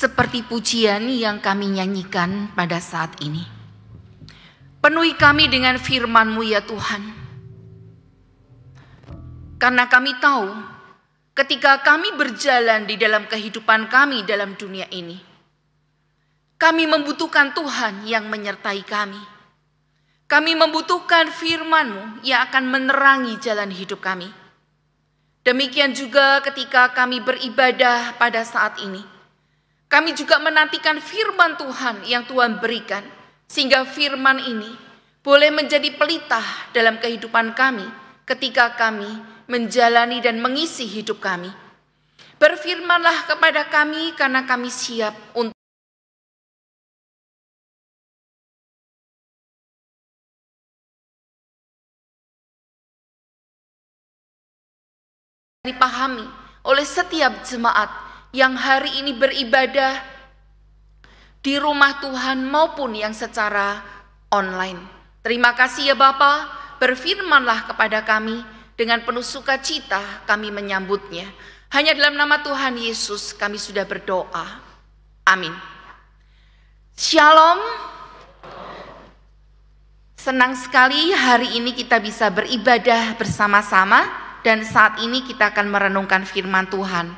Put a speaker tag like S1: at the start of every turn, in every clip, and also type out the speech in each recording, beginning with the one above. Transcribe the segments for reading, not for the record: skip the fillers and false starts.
S1: seperti pujian yang kami nyanyikan pada saat ini. Penuhi kami dengan firman-Mu ya Tuhan. Karena kami tahu ketika kami berjalan di dalam kehidupan kami dalam dunia ini, kami membutuhkan Tuhan yang menyertai kami. Kami membutuhkan firman-Mu yang akan menerangi jalan hidup kami. Demikian juga ketika kami beribadah pada saat ini. Kami juga menantikan firman Tuhan yang Tuhan berikan. Sehingga firman ini boleh menjadi pelita dalam kehidupan kami ketika kami menjalani dan mengisi hidup kami. Berfirmanlah kepada kami karena kami siap untuk dipahami oleh setiap jemaat yang hari ini beribadah di rumah Tuhan maupun yang secara online. Terima kasih ya Bapa, berfirmanlah kepada kami dengan penuh sukacita kami menyambutnya. Hanya dalam nama Tuhan Yesus kami sudah berdoa. Amin. Shalom. Senang sekali hari ini kita bisa beribadah bersama-sama. Dan saat ini kita akan merenungkan firman Tuhan.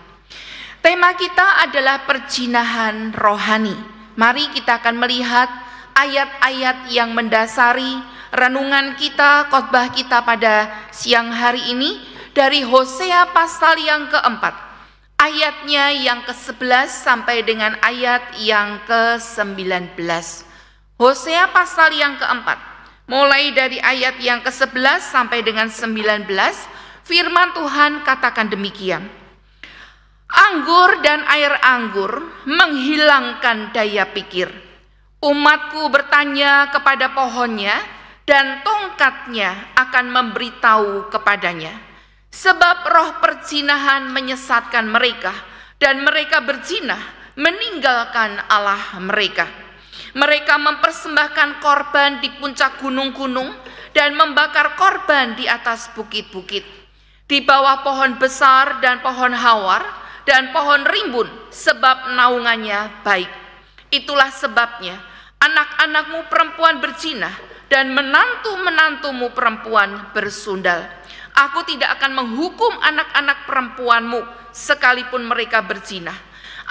S1: Tema kita adalah perjinahan rohani. Mari kita akan melihat ayat-ayat yang mendasari renungan kita, khotbah kita pada siang hari ini dari Hosea pasal yang keempat. Ayatnya yang ke-11 sampai dengan ayat yang ke-19. Hosea pasal yang keempat. Mulai dari ayat yang ke-11 sampai dengan 19. Firman Tuhan katakan demikian. Anggur dan air anggur menghilangkan daya pikir. Umatku bertanya kepada pohonnya dan tongkatnya akan memberitahu kepadanya. Sebab roh perzinahan menyesatkan mereka dan mereka berzina meninggalkan Allah mereka. Mereka mempersembahkan korban di puncak gunung-gunung dan membakar korban di atas bukit-bukit. Di bawah pohon besar dan pohon hawar dan pohon rimbun, sebab naungannya baik. Itulah sebabnya anak-anakmu perempuan berzina dan menantu-menantumu perempuan bersundal. Aku tidak akan menghukum anak-anak perempuanmu sekalipun mereka berzina,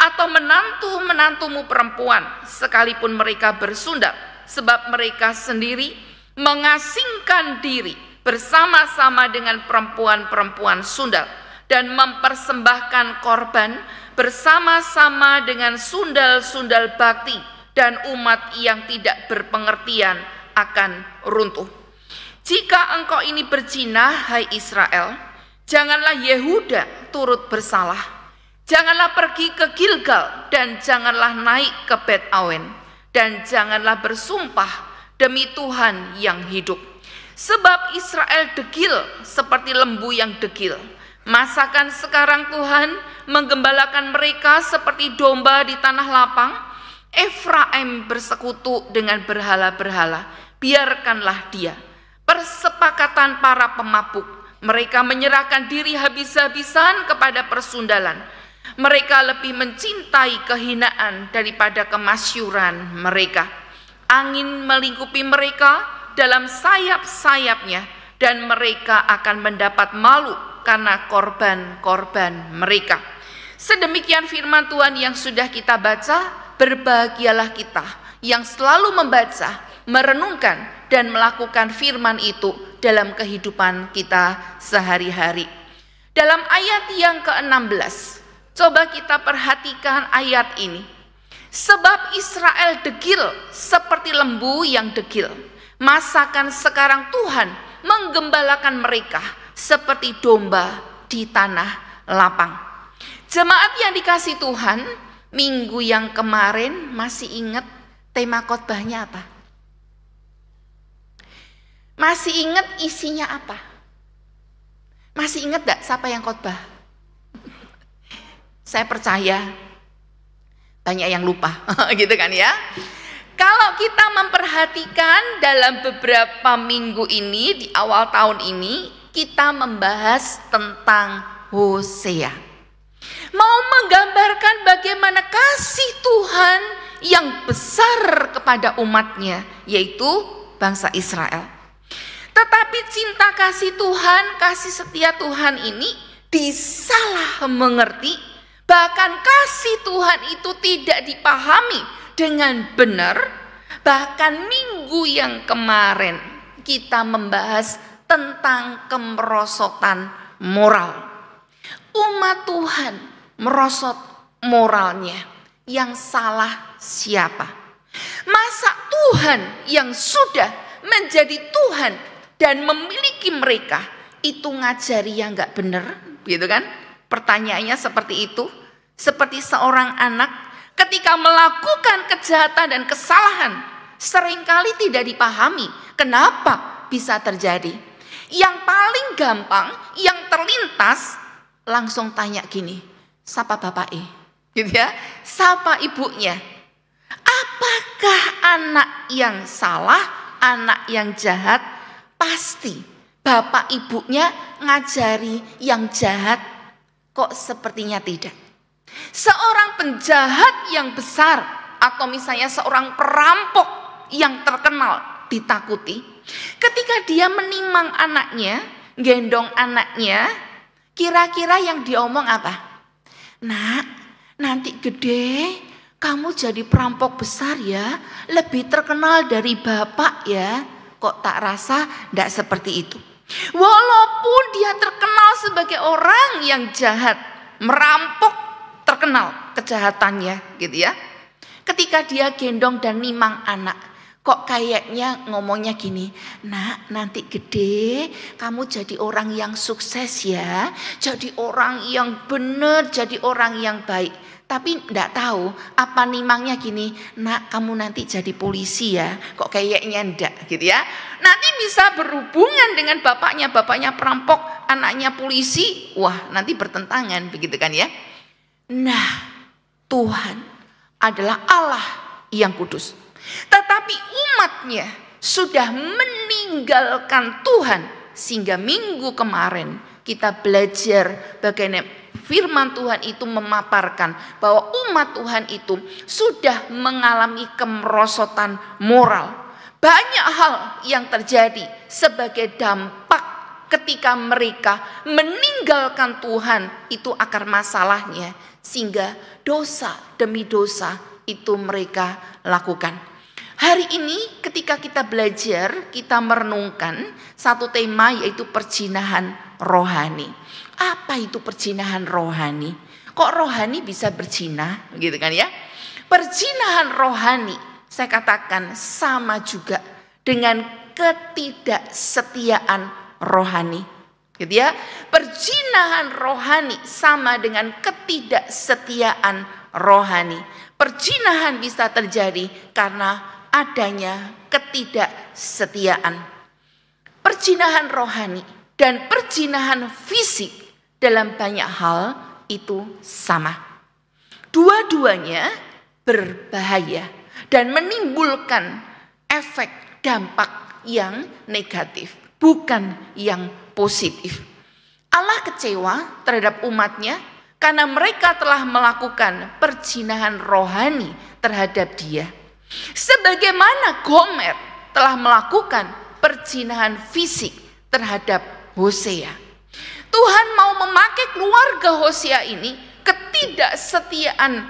S1: atau menantu-menantumu perempuan sekalipun mereka bersundal, sebab mereka sendiri mengasingkan diri bersama-sama dengan perempuan-perempuan sundal dan mempersembahkan korban bersama-sama dengan sundal-sundal bakti, dan umat yang tidak berpengertian akan runtuh. Jika engkau ini berzina, hai Israel, janganlah Yehuda turut bersalah. Janganlah pergi ke Gilgal dan janganlah naik ke Bet Awen, dan janganlah bersumpah demi Tuhan yang hidup. Sebab Israel degil seperti lembu yang degil. Masakan sekarang Tuhan menggembalakan mereka seperti domba di tanah lapang? Efraim bersekutu dengan berhala-berhala, biarkanlah dia. Persepakatan para pemabuk, mereka menyerahkan diri habis-habisan kepada persundalan. Mereka lebih mencintai kehinaan daripada kemasyuran mereka. Angin melingkupi mereka dalam sayap-sayapnya, dan mereka akan mendapat malu karena korban-korban mereka. Sedemikian firman Tuhan yang sudah kita baca. Berbahagialah kita yang selalu membaca, merenungkan, dan melakukan firman itu dalam kehidupan kita sehari-hari. Dalam ayat yang ke-16, coba kita perhatikan ayat ini. Sebab Israel degil seperti lembu yang degil. Masakan sekarang Tuhan menggembalakan mereka seperti domba di tanah lapang. Jemaat yang dikasih Tuhan, minggu yang kemarin masih ingat tema khotbahnya apa? Masih ingat isinya apa? Masih ingat gak siapa yang khotbah? Saya percaya banyak yang lupa, gitu kan ya. Kalau kita memperhatikan dalam beberapa minggu ini, di awal tahun ini, kita membahas tentang Hosea. mau menggambarkan bagaimana kasih Tuhan yang besar kepada umatnya, yaitu bangsa Israel. Tetapi cinta kasih Tuhan, kasih setia Tuhan ini disalah mengerti. Bahkan kasih Tuhan itu tidak dipahami dengan benar. Bahkan minggu yang kemarin kita membahas tentang kemerosotan moral. Umat Tuhan merosot moralnya. Yang salah siapa? Masa Tuhan yang sudah menjadi Tuhan dan memiliki mereka itu ngajari yang gak benar, gitu kan? Pertanyaannya seperti itu. Seperti seorang anak ketika melakukan kejahatan dan kesalahan seringkali tidak dipahami kenapa bisa terjadi. Yang paling gampang, yang terlintas, langsung tanya gini, siapa bapaknya? Gitu ya, siapa ibunya? Apakah anak yang salah, anak yang jahat? Pasti bapak ibunya ngajari yang jahat. Kok sepertinya tidak? Seorang penjahat yang besar atau misalnya seorang perampok yang terkenal ditakuti, ketika dia menimang anaknya, gendong anaknya, kira-kira yang diomong apa? Nak, nanti gede kamu jadi perampok besar ya, lebih terkenal dari bapak ya. Kok tak rasa tidak seperti itu? Walaupun dia terkenal sebagai orang yang jahat, merampok, terkenal kejahatannya gitu ya. Ketika dia gendong dan nimang anak, kok kayaknya ngomongnya gini, nak nanti gede kamu jadi orang yang sukses ya, jadi orang yang benar, jadi orang yang baik. Tapi enggak tahu apa nimangnya gini, nak kamu nanti jadi polisi ya, kok kayaknya enggak gitu ya. Nanti bisa berhubungan dengan bapaknya perampok, anaknya polisi, wah nanti bertentangan begitu kan ya. Nah, Tuhan adalah Allah yang kudus. Tetapi umatnya sudah meninggalkan Tuhan. Sehingga minggu kemarin kita belajar bagaimana firman Tuhan itu memaparkan bahwa umat Tuhan itu sudah mengalami kemerosotan moral. Banyak hal yang terjadi sebagai dampak ketika mereka meninggalkan Tuhan, itu akar masalahnya. Sehingga dosa demi dosa itu mereka lakukan. Hari ini ketika kita belajar, kita merenungkan satu tema, yaitu perjinahan rohani. Apa itu perjinahan rohani? Kok rohani bisa berjinah? Gitu kan ya. Perjinahan rohani, saya katakan sama juga dengan ketidaksetiaan rohani. Gitu ya. Perjinahan rohani sama dengan ketidaksetiaan rohani. Perjinahan bisa terjadi karena adanya ketidaksetiaan. Perjinahan rohani dan perjinahan fisik dalam banyak hal itu sama. Dua-duanya berbahaya dan menimbulkan efek dampak yang negatif, bukan yang positif. Allah kecewa terhadap umatnya karena mereka telah melakukan perjinahan rohani terhadap dia. Sebagaimana Gomer telah melakukan perjinahan fisik terhadap Hosea. Tuhan mau memakai keluarga Hosea ini, ketidaksetiaan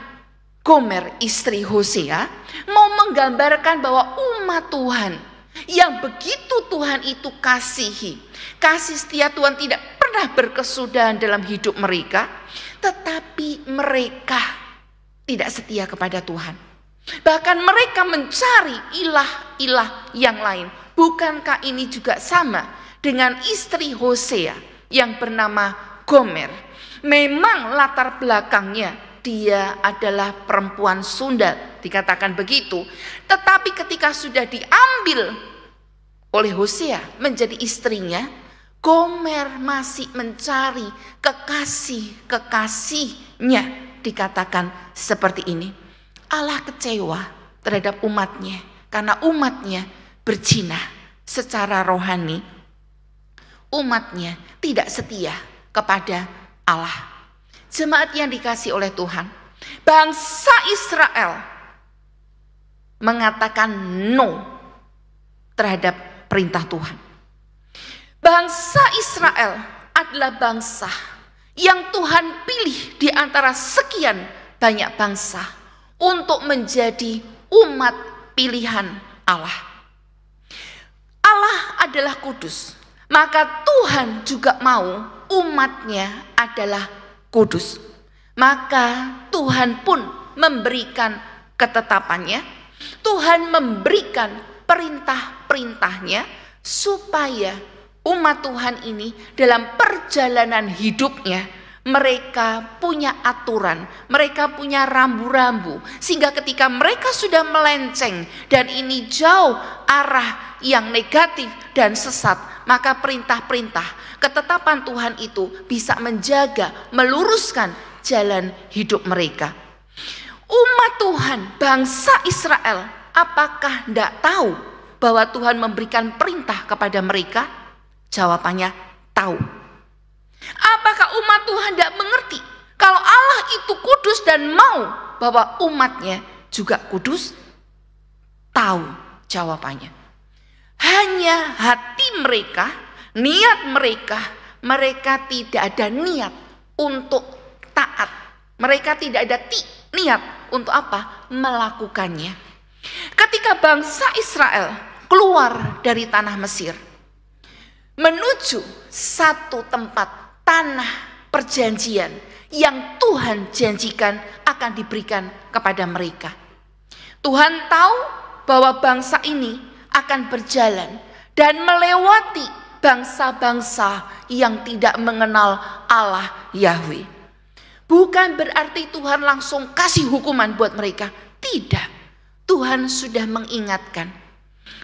S1: Gomer istri Hosea, mau menggambarkan bahwa umat Tuhan yang begitu Tuhan itu kasihi, kasih setia Tuhan tidak pernah berkesudahan dalam hidup mereka, tetapi mereka tidak setia kepada Tuhan. Bahkan mereka mencari ilah-ilah yang lain. Bukankah ini juga sama dengan istri Hosea yang bernama Gomer? Memang latar belakangnya dia adalah perempuan sundal, dikatakan begitu. Tetapi ketika sudah diambil oleh Hosea menjadi istrinya, Gomer masih mencari kekasih-kekasihnya, dikatakan seperti ini. Allah kecewa terhadap umatnya karena umatnya berzina secara rohani. Umatnya tidak setia kepada Allah. Jemaat yang dikasihi oleh Tuhan, bangsa Israel mengatakan no terhadap perintah Tuhan. Bangsa Israel adalah bangsa yang Tuhan pilih di antara sekian banyak bangsa untuk menjadi umat pilihan Allah. Allah adalah kudus, maka Tuhan juga mau umatnya adalah kudus. Maka Tuhan pun memberikan ketetapannya, Tuhan memberikan perintah-perintahnya supaya umat Tuhan ini dalam perjalanan hidupnya mereka punya aturan, mereka punya rambu-rambu, sehingga ketika mereka sudah melenceng dan ini jauh arah yang negatif dan sesat, maka perintah-perintah, ketetapan Tuhan itu bisa menjaga, meluruskan jalan hidup mereka. Umat Tuhan, bangsa Israel, apakah tidak tahu bahwa Tuhan memberikan perintah kepada mereka? Jawabannya tahu. Apakah umat Tuhan tidak mengerti kalau Allah itu kudus dan mau bahwa umatnya juga kudus? Tahu jawabannya. Hanya hati mereka, niat mereka, mereka tidak ada niat untuk taat. Mereka tidak ada niat untuk apa? Melakukannya. Ketika bangsa Israel keluar dari tanah Mesir menuju satu tempat tanah perjanjian yang Tuhan janjikan akan diberikan kepada mereka. Tuhan tahu bahwa bangsa ini akan berjalan dan melewati bangsa-bangsa yang tidak mengenal Allah Yahweh. Bukan berarti Tuhan langsung kasih hukuman buat mereka. Tidak. Tuhan sudah mengingatkan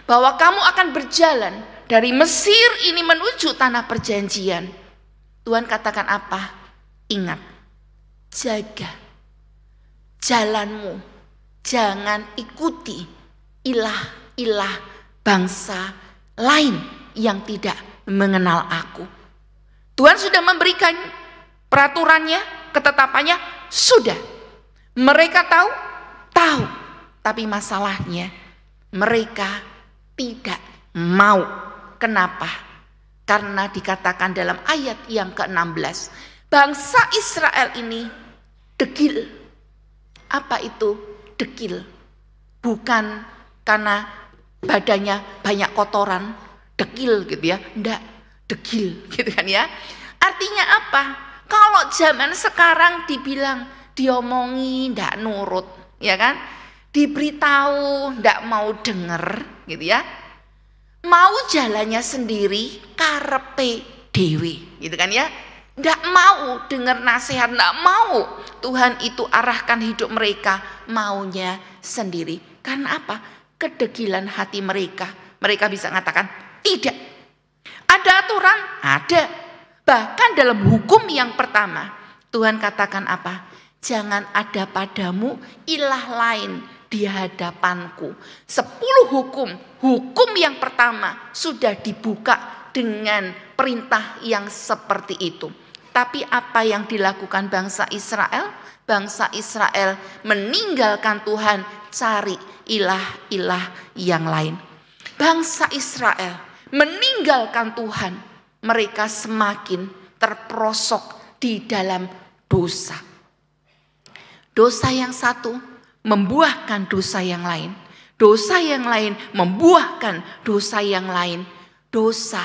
S1: bahwa kamu akan berjalan dari Mesir ini menuju tanah perjanjian. Tuhan katakan apa? Ingat, jaga jalanmu, jangan ikuti ilah-ilah bangsa lain yang tidak mengenal aku. Tuhan sudah memberikan peraturannya, ketetapannya, sudah. Mereka tahu, tapi masalahnya mereka tidak mau. Kenapa? Karena dikatakan dalam ayat yang ke-16, bangsa Israel ini degil. Apa itu degil? Bukan karena badannya banyak kotoran, degil gitu ya. Enggak, degil gitu kan ya. Artinya apa? Kalau zaman sekarang dibilang diomongi enggak nurut, ya kan? Diberitahu enggak mau denger gitu ya. Mau jalannya sendiri, karepe dewe, gitu kan ya. Nggak mau dengar nasihat, nggak mau Tuhan itu arahkan hidup mereka, maunya sendiri. Karena apa? Kedegilan hati mereka. Mereka bisa mengatakan tidak. Ada aturan? Ada. Bahkan dalam hukum yang pertama, Tuhan katakan apa? Jangan ada padamu ilah lain di hadapanku. 10 hukum yang pertama sudah dibuka dengan perintah yang seperti itu. Tapi apa yang dilakukan bangsa Israel? Bangsa Israel meninggalkan Tuhan, cari ilah-ilah yang lain. Bangsa Israel meninggalkan Tuhan, mereka semakin terperosok di dalam dosa. Dosa yang satu membuahkan dosa yang lain. Dosa yang lain membuahkan dosa yang lain. Dosa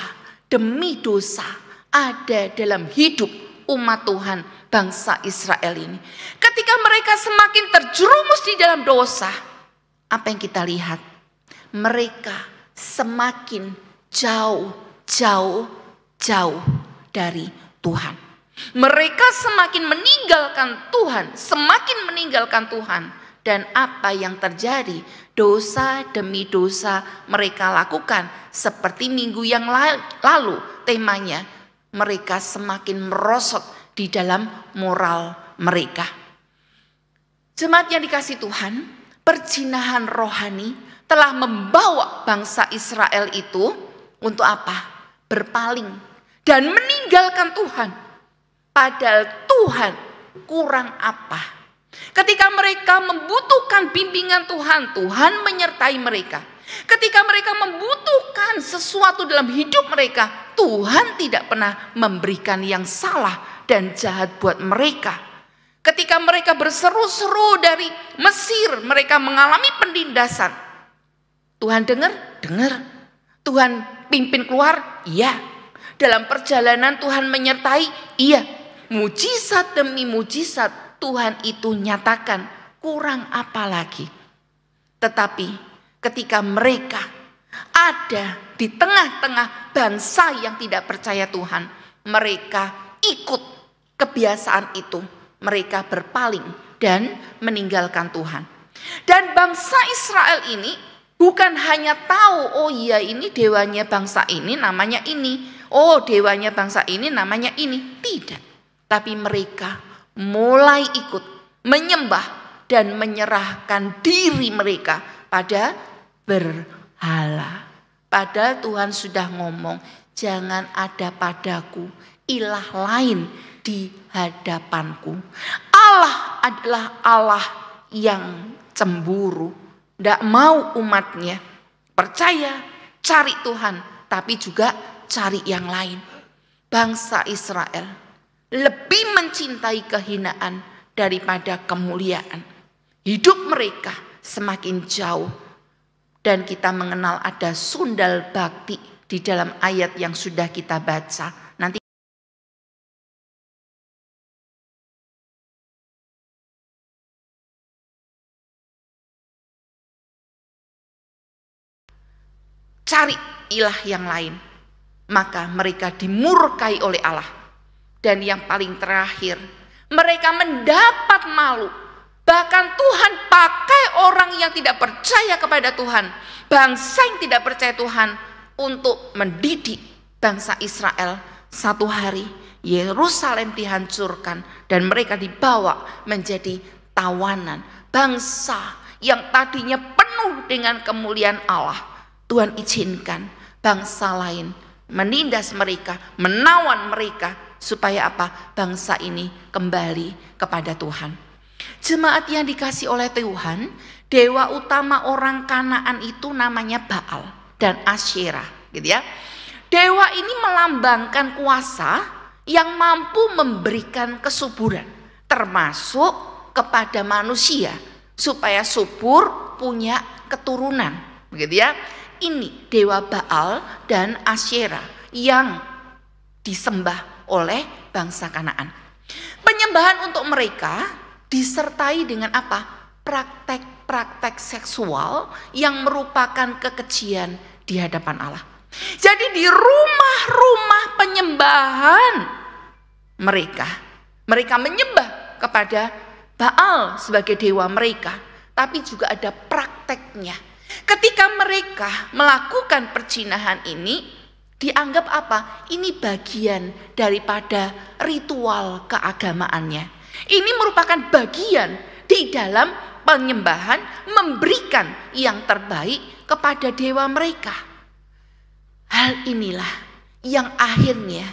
S1: demi dosa ada dalam hidup umat Tuhan bangsa Israel ini. Ketika mereka semakin terjerumus di dalam dosa, apa yang kita lihat? Mereka semakin jauh dari Tuhan. Mereka semakin meninggalkan Tuhan. Dan apa yang terjadi? Dosa demi dosa mereka lakukan. Seperti minggu yang lalu temanya. Mereka semakin merosot di dalam moral mereka. Jemaat yang dikasihi Tuhan, perjinahan rohani telah membawa bangsa Israel itu untuk apa? Berpaling dan meninggalkan Tuhan. Padahal Tuhan kurang apa. Ketika mereka membutuhkan bimbingan Tuhan, Tuhan menyertai mereka. Ketika mereka membutuhkan sesuatu dalam hidup mereka, Tuhan tidak pernah memberikan yang salah dan jahat buat mereka. Ketika mereka berseru-seru dari Mesir, mereka mengalami penindasan. Tuhan dengar? Dengar. Tuhan pimpin keluar? Iya. Dalam perjalanan Tuhan menyertai? Iya. Mujizat demi mujizat Tuhan itu nyatakan, kurang apa lagi. Tetapi ketika mereka ada di tengah-tengah bangsa yang tidak percaya Tuhan, mereka ikut kebiasaan itu. Mereka berpaling dan meninggalkan Tuhan. Dan bangsa Israel ini bukan hanya tahu, oh iya ini dewanya bangsa ini namanya ini, oh dewanya bangsa ini namanya ini. Tidak. Tapi mereka mulai ikut menyembah dan menyerahkan diri mereka pada berhala. Padahal Tuhan sudah ngomong, jangan ada padaku ilah lain di hadapanku. Allah adalah Allah yang cemburu, tidak mau umatnya percaya, cari Tuhan, tapi juga cari yang lain. Bangsa Israel lebih mencintai kehinaan daripada kemuliaan. Hidup mereka semakin jauh. Dan kita mengenal ada sundal bakti di dalam ayat yang sudah kita baca. Nanti cari ilah yang lain, maka mereka dimurkai oleh Allah. Dan yang paling terakhir, mereka mendapat malu. Bahkan Tuhan pakai orang yang tidak percaya kepada Tuhan, bangsa yang tidak percaya Tuhan, untuk mendidik bangsa Israel. Satu hari Yerusalem dihancurkan dan mereka dibawa menjadi tawanan. Bangsa yang tadinya penuh dengan kemuliaan Allah, Tuhan izinkan bangsa lain menindas mereka, menawan mereka, supaya apa? Bangsa ini kembali kepada Tuhan. Jemaat yang dikasih oleh Tuhan, dewa utama orang Kanaan itu namanya Baal dan Asyera, gitu ya. Dewa ini melambangkan kuasa yang mampu memberikan kesuburan, termasuk kepada manusia, supaya subur punya keturunan, begitu ya. Ini dewa Baal dan Asyera yang disembah oleh bangsa Kanaan. Penyembahan untuk mereka disertai dengan apa? Praktek-praktek seksual yang merupakan kekejian di hadapan Allah. Jadi di rumah-rumah penyembahan mereka menyembah kepada Baal sebagai dewa mereka, tapi juga ada prakteknya. Ketika mereka melakukan perzinahan ini, dianggap apa? Ini bagian daripada ritual keagamaannya. Ini merupakan bagian di dalam penyembahan, memberikan yang terbaik kepada dewa mereka. Hal inilah yang akhirnya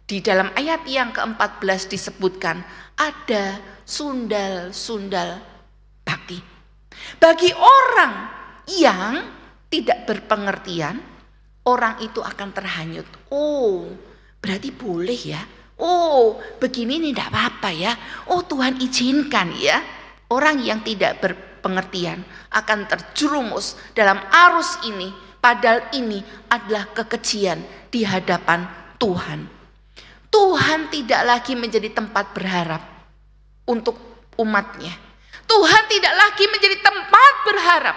S1: di dalam ayat yang ke-14 disebutkan ada sundal-sundal bakti. Bagi orang yang tidak berpengertian, orang itu akan terhanyut. Oh, berarti boleh ya. Oh, begini ini tidak apa-apa ya. Oh, Tuhan izinkan ya. Orang yang tidak berpengertian akan terjerumus dalam arus ini. Padahal ini adalah kekejian di hadapan Tuhan. Tuhan tidak lagi menjadi tempat berharap untuk umatnya. Tuhan tidak lagi menjadi tempat berharap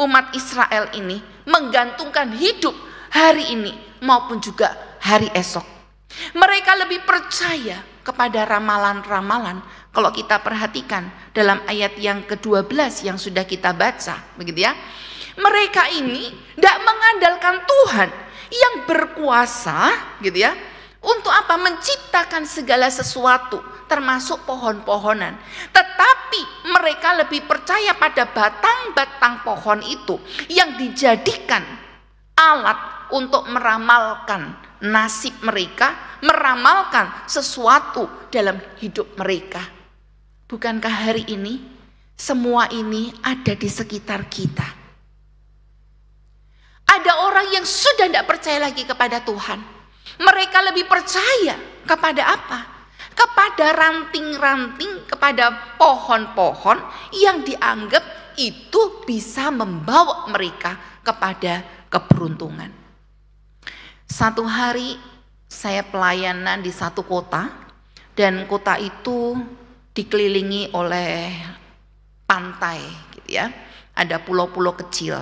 S1: umat Israel ini menggantungkan hidup hari ini maupun juga hari esok. Mereka lebih percaya kepada ramalan-ramalan. Kalau kita perhatikan dalam ayat yang ke-12 yang sudah kita baca, begitu ya. Mereka ini tidak mengandalkan Tuhan yang berkuasa, gitu ya, untuk apa? Menciptakan segala sesuatu, termasuk pohon-pohonan. Tetapi mereka lebih percaya pada batang-batang pohon itu yang dijadikan alat untuk meramalkan nasib mereka, meramalkan sesuatu dalam hidup mereka. Bukankah hari ini semua ini ada di sekitar kita? Ada orang yang sudah tidak percaya lagi kepada Tuhan. Mereka lebih percaya kepada apa? Kepada ranting-ranting, kepada pohon-pohon yang dianggap itu bisa membawa mereka kepada keberuntungan. Satu hari saya pelayanan di satu kota, dan kota itu dikelilingi oleh pantai gitu ya. Ada pulau-pulau kecil.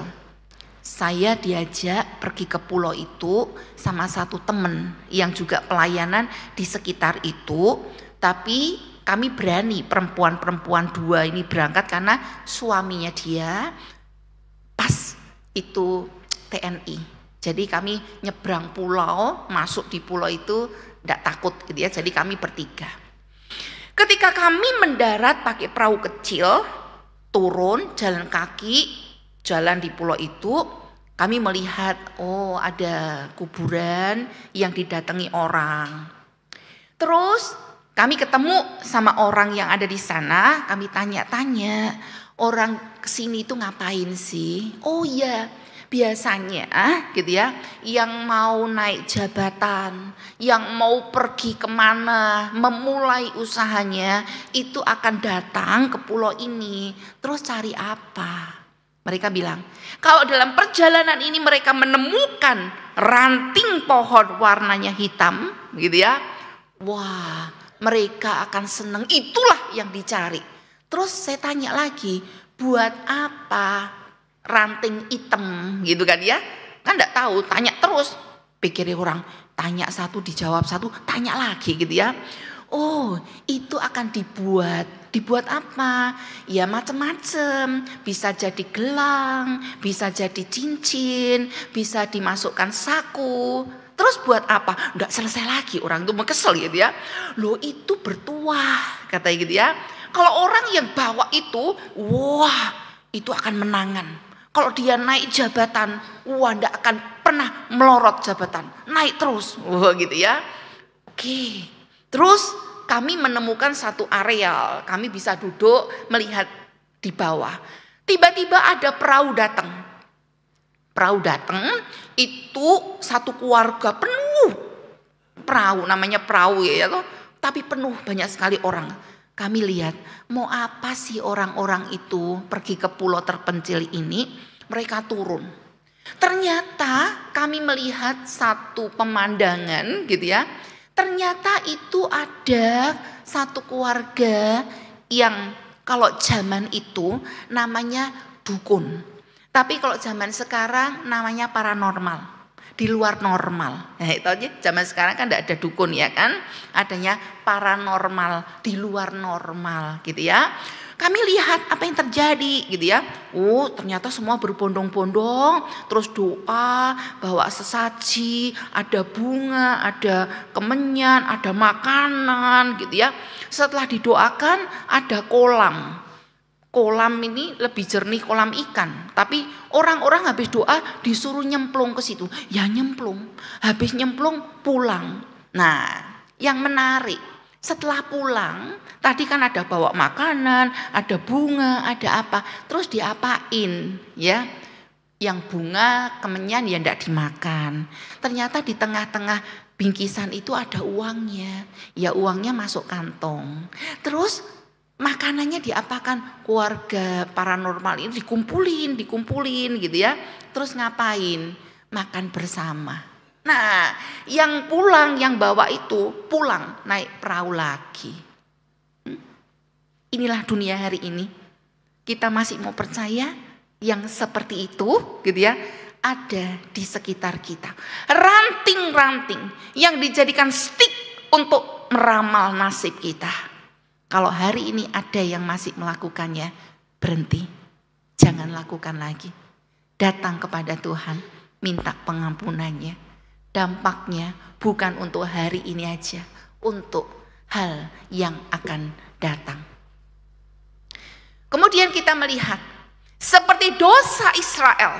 S1: Saya diajak pergi ke pulau itu sama satu teman yang juga pelayanan di sekitar itu, tapi kami berani, perempuan-perempuan 2 ini berangkat karena suaminya dia pas itu TNI. Jadi kami nyebrang pulau, masuk di pulau itu tidak takut gitu ya. Jadi kami bertiga. Ketika kami mendarat pakai perahu kecil, turun jalan kaki, jalan di pulau itu, kami melihat ada kuburan yang didatangi orang. Terus kami ketemu sama orang yang ada di sana, kami tanya-tanya, orang kesini itu ngapain sih? Oh iya, biasanya gitu ya, yang mau naik jabatan, yang mau pergi kemana, memulai usahanya, itu akan datang ke pulau ini. Terus cari apa? Mereka bilang, kalau dalam perjalanan ini mereka menemukan ranting pohon warnanya hitam gitu ya, wah, mereka akan senang, itulah yang dicari. Terus saya tanya lagi, buat apa ranting hitam gitu kan ya? Kan enggak tahu, tanya terus. Pikirnya orang, tanya satu dijawab satu, tanya lagi gitu ya. Oh, itu akan dibuat apa? Ya macam-macam, bisa jadi gelang, bisa jadi cincin, bisa dimasukkan saku. Terus buat apa? Enggak selesai lagi, orang itu kesel gitu ya. Loh, itu bertuah katanya gitu ya. Kalau orang yang bawa itu, wah, itu akan menangan. Kalau dia naik jabatan, wah, enggak akan pernah melorot jabatan, naik terus, wah gitu ya. Oke, terus kami menemukan satu areal, kami bisa duduk melihat di bawah. Tiba-tiba ada perahu datang. Perahu datang, itu satu keluarga penuh perahu, namanya perahu ya toh, tapi penuh banyak sekali orang. Kami lihat, mau apa sih orang-orang itu pergi ke pulau terpencil ini? Mereka turun. Ternyata kami melihat satu pemandangan gitu ya. Ternyata itu ada satu keluarga yang kalau zaman itu namanya dukun. Tapi kalau zaman sekarang namanya paranormal. Di luar normal. Nah, itu aja, zaman sekarang kan tidak ada dukun ya kan, adanya paranormal, di luar normal gitu ya. Kami lihat apa yang terjadi gitu ya. Oh, ternyata semua berbondong-bondong, terus doa, bawa sesaji, ada bunga, ada kemenyan, ada makanan gitu ya. Setelah didoakan ada kolam. Kolam ini lebih jernih kolam ikan, tapi orang-orang habis doa disuruh nyemplung ke situ, ya nyemplung, habis nyemplung pulang. Nah, yang menarik, setelah pulang, tadi kan ada bawa makanan, ada bunga, ada apa, terus diapain ya? Yang bunga, kemenyan ya enggak dimakan. Ternyata di tengah-tengah bingkisan itu ada uangnya, ya uangnya masuk kantong. Terus makanannya diapakan? Keluarga paranormal ini dikumpulin gitu ya. Terus ngapain? Makan bersama. Nah, yang pulang, yang bawa itu pulang naik perahu lagi. Inilah dunia hari ini. Kita masih mau percaya yang seperti itu gitu ya, ada di sekitar kita. Ranting-ranting yang dijadikan stik untuk meramal nasib kita. Kalau hari ini ada yang masih melakukannya, berhenti. Jangan lakukan lagi. Datang kepada Tuhan, minta pengampunannya. Dampaknya bukan untuk hari ini aja, untuk hal yang akan datang. Kemudian kita melihat, seperti dosa Israel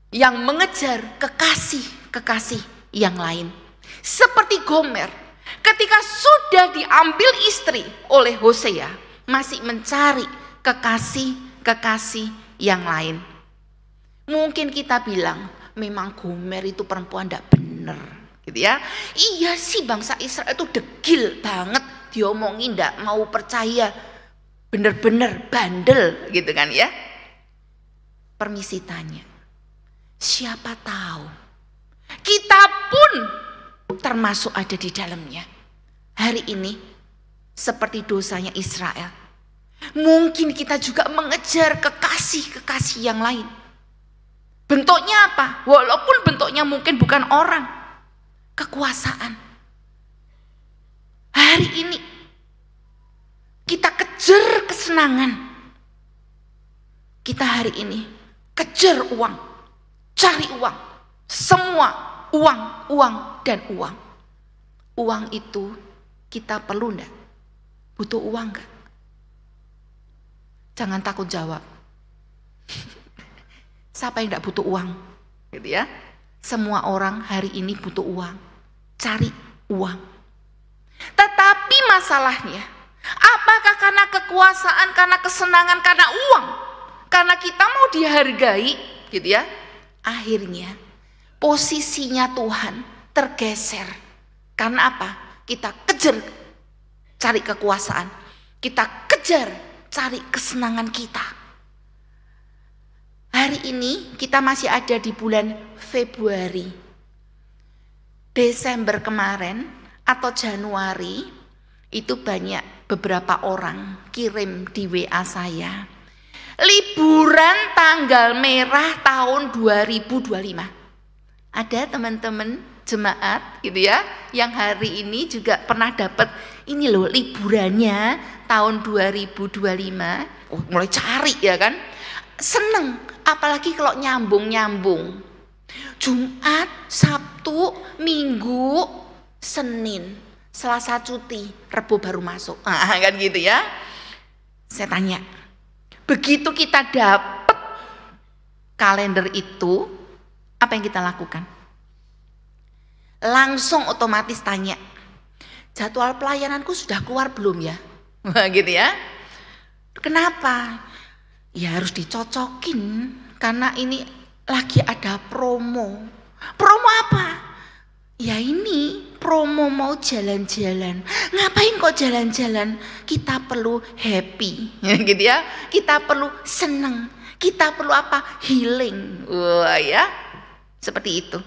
S1: yang mengejar kekasih-kekasih yang lain. Seperti Gomer. Ketika sudah diambil istri oleh Hosea, masih mencari kekasih yang lain. Mungkin kita bilang, memang Gomer itu perempuan tidak benar, gitu ya. Iya sih, bangsa Israel itu degil banget, diomongin tidak mau percaya, bener-bener bandel, gitu kan ya. Permisi tanya, siapa tahu kita pun termasuk ada di dalamnya. Hari ini seperti dosanya Israel, mungkin kita juga mengejar kekasih yang lain. Bentuknya apa? Walaupun bentuknya mungkin bukan orang, kekuasaan. Hari ini kita kejar kesenangan. Kita hari ini kejar uang, cari uang, semua uang dan uang. Uang itu kita perlu enggak? Butuh uang enggak? Jangan takut jawab. Siapa yang enggak butuh uang? Gitu ya. Semua orang hari ini butuh uang, cari uang. Tetapi masalahnya, apakah karena kekuasaan, karena kesenangan, karena uang, karena kita mau dihargai, gitu ya? Akhirnya posisinya Tuhan tergeser. Karena apa? Kita kejar cari kekuasaan, kita kejar cari kesenangan kita. Hari ini kita masih ada di bulan Februari. Desember kemarin atau Januari itu banyak beberapa orang kirim di WA saya, liburan tanggal merah tahun 2025. Ada teman-teman jemaat gitu ya, yang hari ini juga pernah dapat ini loh liburannya tahun 2025. Oh, mulai cari ya kan, seneng, apalagi kalau nyambung. Jumat, Sabtu, Minggu, Senin, Selasa cuti, Rebo baru masuk, kan gitu ya. Saya tanya, begitu kita dapat kalender itu, apa yang kita lakukan? Langsung otomatis tanya, jadwal pelayananku sudah keluar belum ya? Gitu ya. Kenapa? Ya harus dicocokin karena ini lagi ada promo. Promo apa? Ya ini promo mau jalan-jalan. Ngapain kok jalan-jalan? Kita perlu happy, gitu ya. Kita perlu seneng. Kita perlu apa? Healing. Wah ya, seperti itu.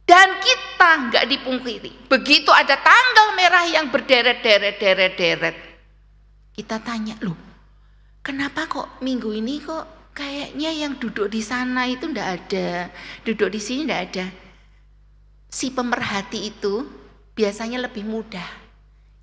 S1: Dan kita nggak dipungkiri, begitu ada tanggal merah yang berderet-deret, kita tanya, loh, kenapa kok minggu ini kok kayaknya yang duduk di sana itu ndak ada, duduk di sini ndak ada. Si pemerhati itu biasanya lebih mudah.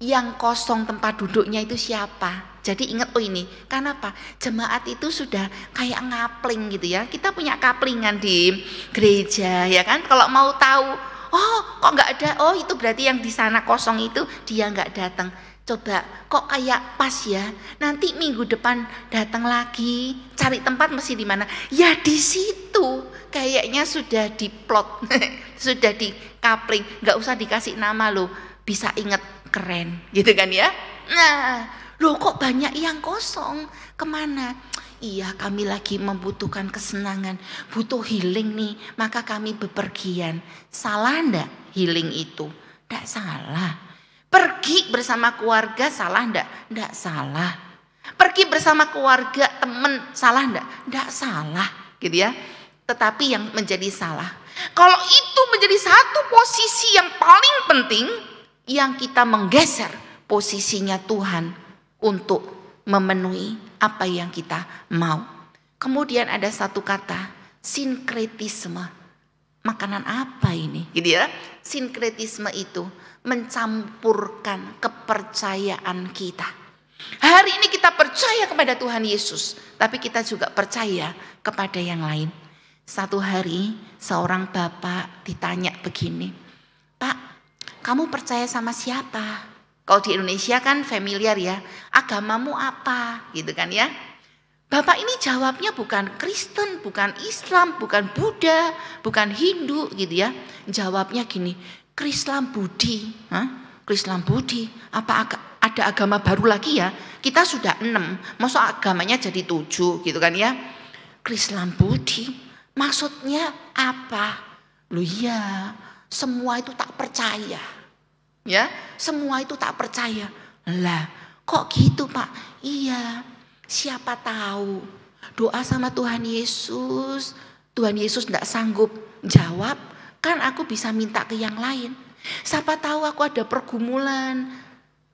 S1: Yang kosong tempat duduknya itu siapa? Jadi ingat, oh ini, kenapa? Jemaat itu sudah kayak ngapling gitu ya. Kita punya kaplingan di gereja ya kan. Kalau mau tahu, oh kok nggak ada, oh itu berarti yang di sana kosong itu dia nggak datang. Coba kok kayak pas ya, nanti minggu depan datang lagi, cari tempat mesti di mana? Ya di situ, kayaknya sudah diplot, sudah dikapling, nggak usah dikasih nama loh, bisa ingat, keren, gitu kan ya? Nah, loh kok banyak yang kosong, kemana? Iya, kami lagi membutuhkan kesenangan, butuh healing nih, maka kami bepergian. Salah enggak healing itu? Enggak salah. Pergi bersama keluarga salah enggak? Enggak salah. Pergi bersama keluarga, teman salah enggak? Enggak salah, gitu ya. Tetapi yang menjadi salah, kalau itu menjadi satu posisi yang paling penting, yang kita menggeser posisinya Tuhan untuk memenuhi apa yang kita mau. Kemudian ada satu kata, sinkretisme. Makanan apa ini? Gitu ya. Sinkretisme itu mencampurkan kepercayaan kita. Hari ini kita percaya kepada Tuhan Yesus, tapi kita juga percaya kepada yang lain. Satu hari seorang bapak ditanya begini, Pak, kamu percaya sama siapa? Kalau di Indonesia kan familiar ya, agamamu apa? Gitu kan ya. Bapak ini jawabnya bukan Kristen, bukan Islam, bukan Buddha, bukan Hindu gitu ya. Jawabnya gini, Krislam Budi. Hah? Krislam Budi, apa ada agama baru lagi ya. Kita sudah 6, masa agamanya jadi 7 gitu kan ya. Krislam Budi, maksudnya apa? Loh iya, semua itu tak percaya. Ya, semua itu tak percaya. Lah, kok gitu Pak? Iya, siapa tahu doa sama Tuhan Yesus tidak sanggup jawab, kan aku bisa minta ke yang lain. Siapa tahu aku ada pergumulan,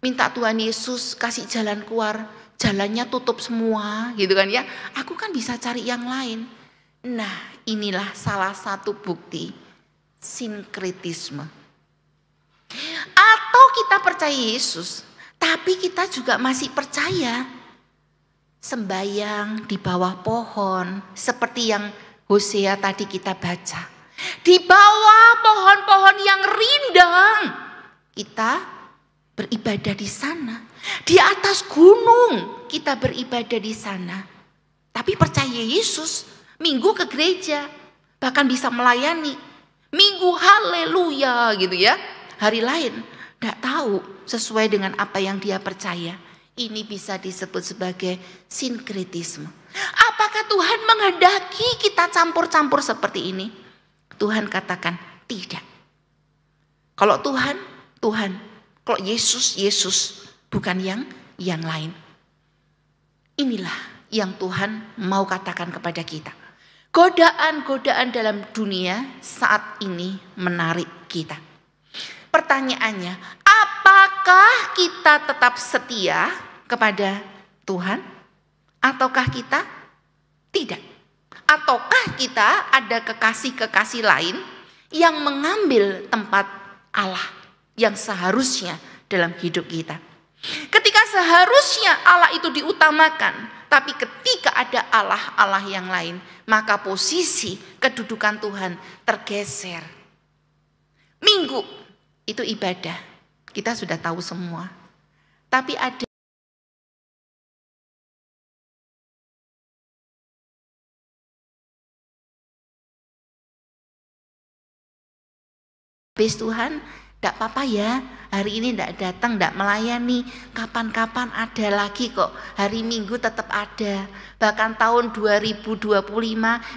S1: minta Tuhan Yesus kasih jalan keluar, jalannya tutup semua gitu kan ya. Aku kan bisa cari yang lain. Nah, inilah salah satu bukti sinkretisme. Atau kita percaya Yesus, tapi kita juga masih percaya sembayang di bawah pohon, seperti yang Hosea tadi kita baca. Di bawah pohon-pohon yang rindang, kita beribadah di sana. Di atas gunung kita beribadah di sana. Tapi percaya Yesus, minggu ke gereja, bahkan bisa melayani. Minggu haleluya gitu ya. Hari lain tidak tahu sesuai dengan apa yang dia percaya. Ini bisa disebut sebagai sinkretisme. Apakah Tuhan menghendaki kita campur-campur seperti ini? Tuhan katakan tidak. Kalau Tuhan, Tuhan. Kalau Yesus, Yesus. Bukan yang lain. Inilah yang Tuhan mau katakan kepada kita. Godaan-godaan dalam dunia saat ini menarik kita. Pertanyaannya, apakah kita tetap setia kepada Tuhan? Ataukah kita tidak? Ataukah kita ada kekasih-kekasih lain yang mengambil tempat Allah yang seharusnya dalam hidup kita? Ketika seharusnya Allah itu diutamakan, tapi ketika ada Allah yang lain, maka posisi kedudukan Tuhan tergeser. Minggu itu ibadah, kita sudah tahu semua. Tapi ada habis Tuhan, tidak apa-apa ya, hari ini tidak datang, tidak melayani, kapan-kapan ada lagi kok, hari Minggu tetap ada. Bahkan tahun 2025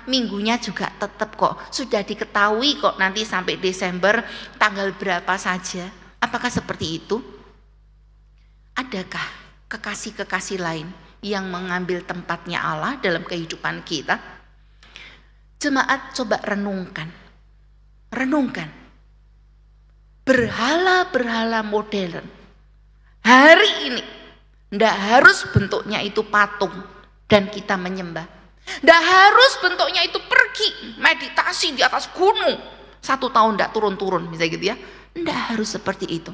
S1: minggunya juga tetap kok, sudah diketahui kok nanti sampai Desember tanggal berapa saja. Apakah seperti itu? Adakah kekasih-kekasih lain yang mengambil tempatnya Allah dalam kehidupan kita? Jemaat, coba renungkan. Berhala-berhala modern hari ini tidak harus bentuknya itu patung dan kita menyembah. Tidak harus bentuknya itu pergi meditasi di atas gunung 1 tahun tidak turun-turun misalnya gitu ya. Tidak harus seperti itu.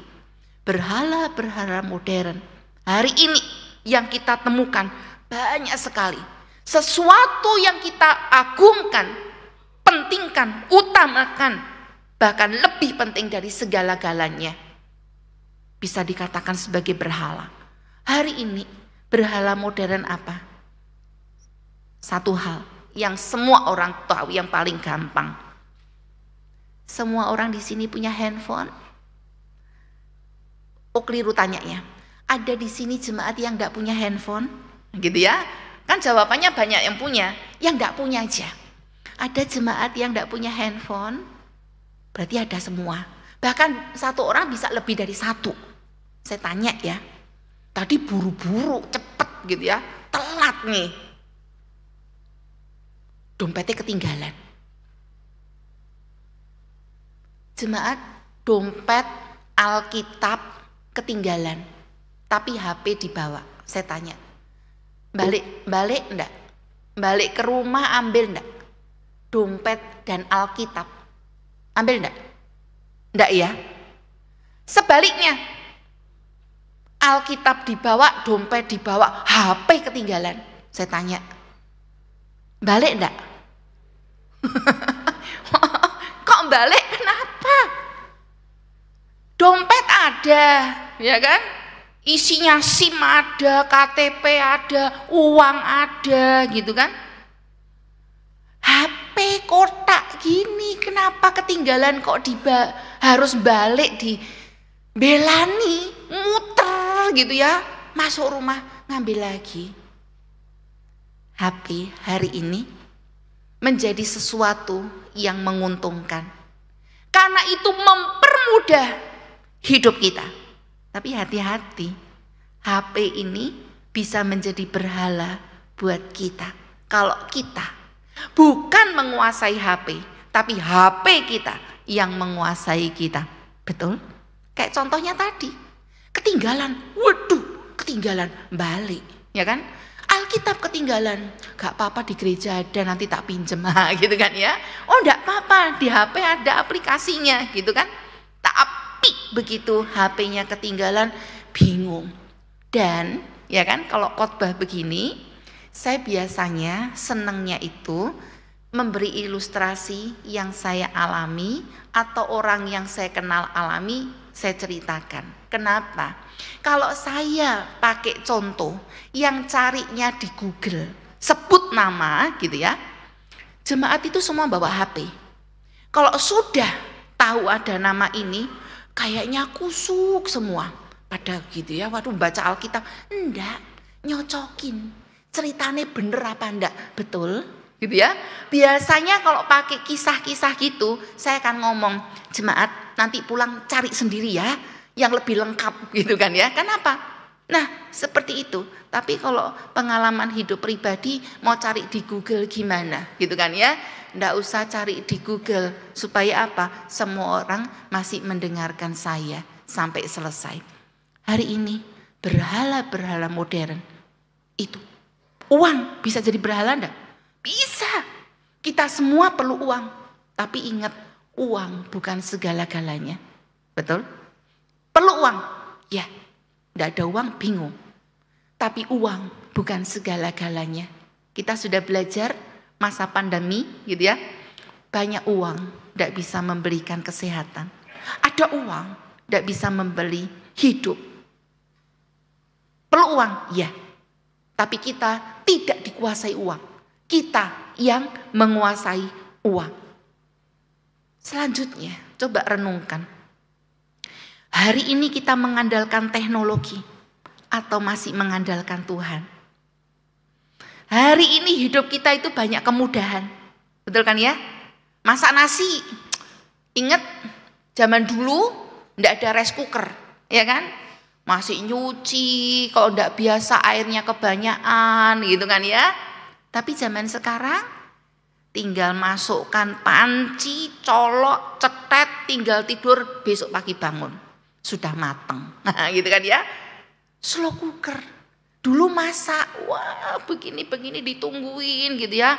S1: Berhala-berhala modern hari ini yang kita temukan banyak sekali. Sesuatu yang kita agungkan, pentingkan, utamakan, bahkan lebih penting dari segala-galanya, bisa dikatakan sebagai berhala. Hari ini berhala modern apa? Satu hal yang semua orang tahu, yang paling gampang. Semua orang di sini punya handphone. Oh, keliru tanyanya. Ada di sini jemaat yang tidak punya handphone? Gitu ya. Kan jawabannya banyak yang punya, yang tidak punya aja. Ada jemaat yang tidak punya handphone? Berarti ada semua. Bahkan satu orang bisa lebih dari satu. Saya tanya ya. Tadi buru-buru, cepet gitu ya. Telat nih. Dompetnya ketinggalan. Jemaat, dompet, Alkitab ketinggalan. Tapi HP dibawa. Saya tanya. Balik enggak? Balik ke rumah ambil enggak? Dompet dan Alkitab. Ambil enggak? Enggak ya? Sebaliknya, Alkitab dibawa, dompet dibawa, HP ketinggalan. Saya tanya, balik enggak? Kok balik? Kenapa? Dompet ada, ya kan? Isinya SIM ada, KTP ada, uang ada, gitu kan? HP kotak gini, kenapa ketinggalan kok harus balik di belani, muter gitu ya, masuk rumah ngambil lagi. HP hari ini menjadi sesuatu yang menguntungkan. Karena itu mempermudah hidup kita. Tapi hati-hati, HP ini bisa menjadi berhala buat kita. Kalau kita bukan menguasai HP, tapi HP kita yang menguasai kita. Betul? Kayak contohnya tadi, ketinggalan, waduh, ketinggalan, balik, ya kan? Alkitab ketinggalan, gak apa-apa di gereja ada, nanti tak pinjem, gitu kan ya? Oh, gak apa-apa, di HP ada aplikasinya, gitu kan? Tapi begitu HP-nya ketinggalan, bingung. Dan ya kan, kalau khotbah begini, saya biasanya senengnya itu memberi ilustrasi yang saya alami atau orang yang saya kenal alami, saya ceritakan. Kenapa? Kalau saya pakai contoh yang carinya di Google, sebut nama gitu ya, jemaat itu semua bawa HP. Kalau sudah tahu ada nama ini, kayaknya kusuk semua. Pada gitu ya, waduh baca Alkitab, enggak, nyocokin. Ceritanya bener apa enggak, betul? Gitu ya. Biasanya kalau pakai kisah-kisah gitu, saya akan ngomong, jemaat nanti pulang cari sendiri ya, yang lebih lengkap gitu kan ya. Kenapa? Nah seperti itu. Tapi kalau pengalaman hidup pribadi mau cari di Google gimana gitu kan ya. Nggak usah cari di Google. Supaya apa? Semua orang masih mendengarkan saya sampai selesai. Hari ini berhala-berhala modern itu. Uang bisa jadi berhala enggak? Bisa. Kita semua perlu uang. Tapi ingat, uang bukan segala-galanya. Betul? Perlu uang? Ya. Enggak ada uang, bingung. Tapi uang bukan segala-galanya. Kita sudah belajar masa pandemi gitu ya. Banyak uang enggak bisa memberikan kesehatan. Ada uang enggak bisa membeli hidup. Perlu uang? Ya. Tapi kita tidak dikuasai uang. Kita yang menguasai uang. Selanjutnya, coba renungkan. Hari ini kita mengandalkan teknologi atau masih mengandalkan Tuhan? Hari ini hidup kita itu banyak kemudahan. Betul kan ya? Masak nasi. Ingat zaman dulu enggak ada rice cooker, ya kan? Masih nyuci, kalau enggak biasa airnya kebanyakan gitu kan ya. Tapi zaman sekarang tinggal masukkan panci, colok, cetet, tinggal tidur, besok pagi bangun. Sudah mateng, gitu kan ya. Slow cooker, dulu masak, wah begini-begini ditungguin gitu ya.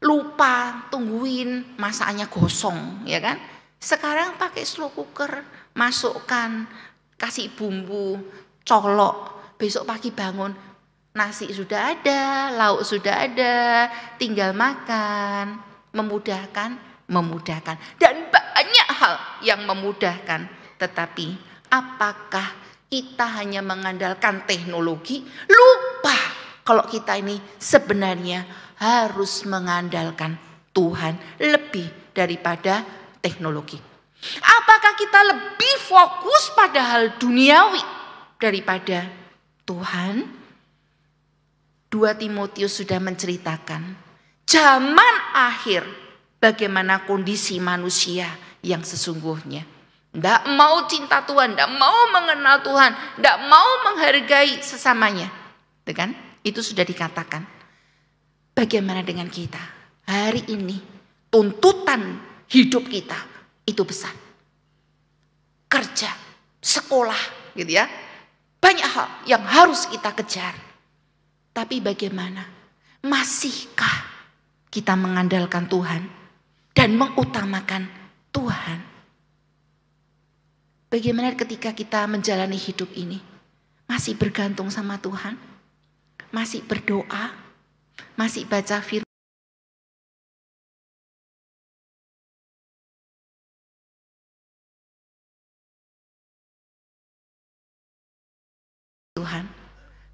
S1: Lupa tungguin, masaknya gosong ya kan. Sekarang pakai slow cooker, masukkan, kasih bumbu, colok, besok pagi bangun, nasi sudah ada, lauk sudah ada, tinggal makan, memudahkan, dan banyak hal yang memudahkan. Tetapi apakah kita hanya mengandalkan teknologi, lupa kalau kita ini sebenarnya harus mengandalkan Tuhan lebih daripada teknologi? Apakah kita lebih fokus pada hal duniawi daripada Tuhan? 2 Timotius sudah menceritakan zaman akhir bagaimana kondisi manusia yang sesungguhnya. Tidak mau cinta Tuhan, tidak mau mengenal Tuhan, tidak mau menghargai sesamanya. Itu sudah dikatakan. Bagaimana dengan kita? Hari ini tuntutan hidup kita itu besar. Kerja, sekolah gitu ya. Banyak hal yang harus kita kejar. Tapi bagaimana? Masihkah kita mengandalkan Tuhan dan mengutamakan Tuhan? Bagaimana ketika kita menjalani hidup ini? Masih bergantung sama Tuhan? Masih berdoa? Masih baca firman Tuhan?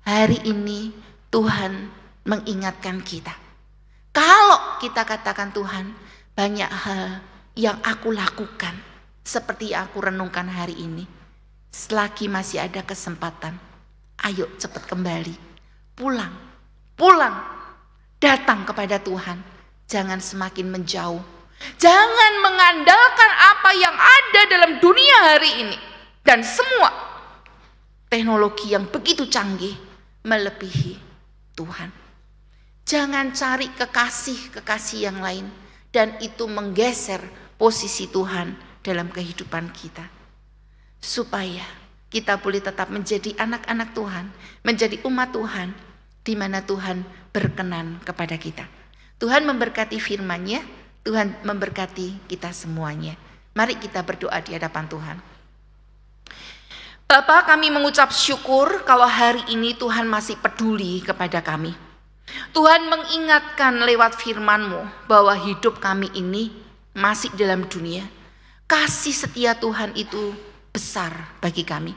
S1: Hari ini Tuhan mengingatkan kita. Kalau kita katakan Tuhan, banyak hal yang aku lakukan seperti yang aku renungkan hari ini. Selagi masih ada kesempatan, Ayo cepat kembali, pulang, datang kepada Tuhan. Jangan semakin menjauh. Jangan mengandalkan apa yang ada dalam dunia hari ini dan semua teknologi yang begitu canggih melebihi Tuhan. Jangan cari kekasih yang lain dan itu menggeser posisi Tuhan dalam kehidupan kita. Supaya kita boleh tetap menjadi anak-anak Tuhan, menjadi umat Tuhan, di mana Tuhan berkenan kepada kita. Tuhan memberkati firman-Nya, Tuhan memberkati kita semuanya. Mari kita berdoa di hadapan Tuhan. Bapa, kami mengucap syukur kalau hari ini Tuhan masih peduli kepada kami. Tuhan mengingatkan lewat firman-Mu bahwa hidup kami ini masih dalam dunia. Kasih setia Tuhan itu besar bagi kami.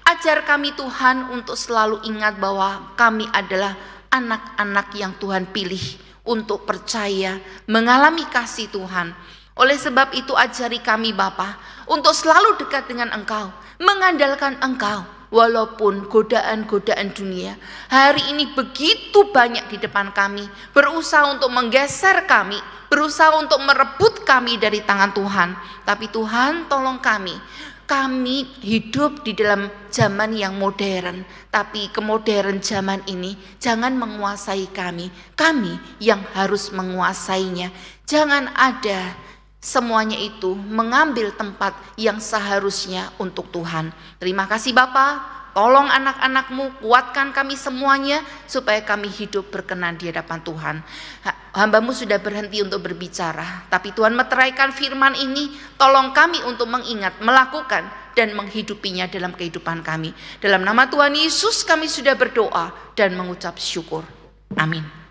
S1: Ajar kami Tuhan untuk selalu ingat bahwa kami adalah anak-anak yang Tuhan pilih untuk percaya mengalami kasih Tuhan. Oleh sebab itu ajari kami Bapa untuk selalu dekat dengan Engkau, mengandalkan Engkau. Walaupun godaan-godaan dunia hari ini begitu banyak di depan kami, berusaha untuk menggeser kami, berusaha untuk merebut kami dari tangan Tuhan. Tapi Tuhan tolong kami hidup di dalam zaman yang modern. Tapi kemodern zaman ini jangan menguasai kami yang harus menguasainya. Jangan ada semuanya itu mengambil tempat yang seharusnya untuk Tuhan. Terima kasih Bapa, tolong anak-anak-Mu, kuatkan kami semuanya supaya kami hidup berkenan di hadapan Tuhan. Hamba-Mu sudah berhenti untuk berbicara, tapi Tuhan meteraikan firman ini, tolong kami untuk mengingat, melakukan dan menghidupinya dalam kehidupan kami. Dalam nama Tuhan Yesus kami sudah berdoa dan mengucap syukur. Amin.